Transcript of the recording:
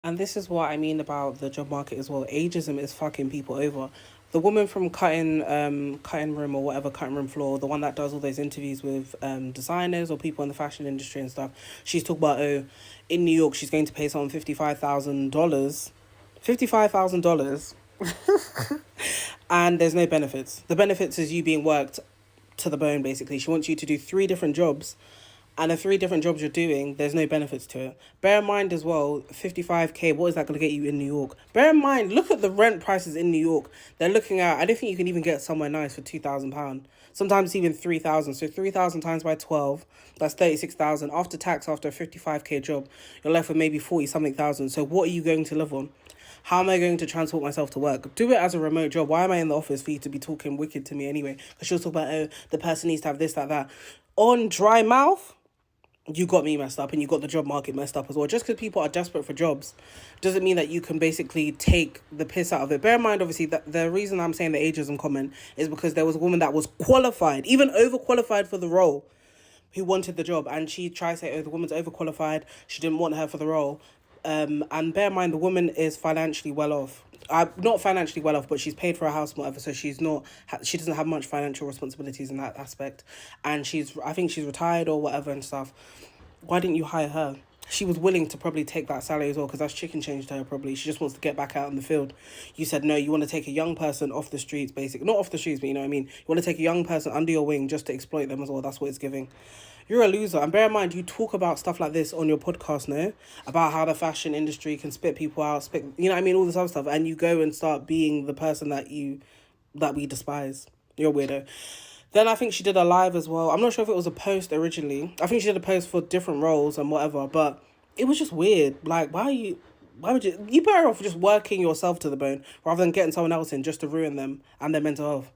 And this is what I mean about the job market as well. Ageism is fucking people over. The woman from cutting room or whatever, cutting room floor, the one that does all those interviews with designers or people in the fashion industry and stuff, she's talking about, oh, in New York she's going to pay someone $55,000. $55,000 and there's no benefits. The benefits is you being worked to the bone basically. She wants you to do three different jobs, and the three different jobs you're doing, there's no benefits to it. Bear in mind as well, 55K, what is that going to get you in New York? Bear in mind, look at the rent prices in New York. They're looking at, I don't think you can even get somewhere nice for £2,000. Sometimes even 3,000. So 3,000 times by 12, that's 36,000. After tax, after a 55K job, you're left with maybe 40 something thousand. So what are you going to live on? How am I going to transport myself to work? Do it as a remote job. Why am I in the office for you to be talking wicked to me anyway? Because she'll talk about, oh, the person needs to have this, that, that. On dry mouth, you got me messed up and you got the job market messed up as well. Just because people are desperate for jobs doesn't mean that you can basically take the piss out of it. Bear in mind, obviously, that the reason I'm saying the ageism comment is because there was a woman that was qualified, even overqualified for the role, who wanted the job, and she tried to say, oh, the woman's overqualified, she didn't want her for the role. And bear in mind, the woman is financially well off. Not financially well off, but she's paid for a house and whatever, so she's not, she doesn't have much financial responsibilities in that aspect. And I think she's retired or whatever and stuff. Why didn't you hire her? She was willing to probably take that salary as well, because that's chicken change to her probably. She just wants to get back out in the field. You said, no, you want to take a young person off the streets, basically. Not off the streets, but you know what I mean. You want to take a young person under your wing just to exploit them as well. That's what it's giving. You're a loser. And bear in mind, you talk about stuff like this on your podcast now, about how the fashion industry can spit people out, you know what I mean, all this other stuff. And you go and start being the person that we despise. You're a weirdo. Then I think she did a live as well. I'm not sure if it was a post originally. I think she did a post for different roles and whatever, but it was just weird. Like, why would you better off just working yourself to the bone rather than getting someone else in just to ruin them and their mental health.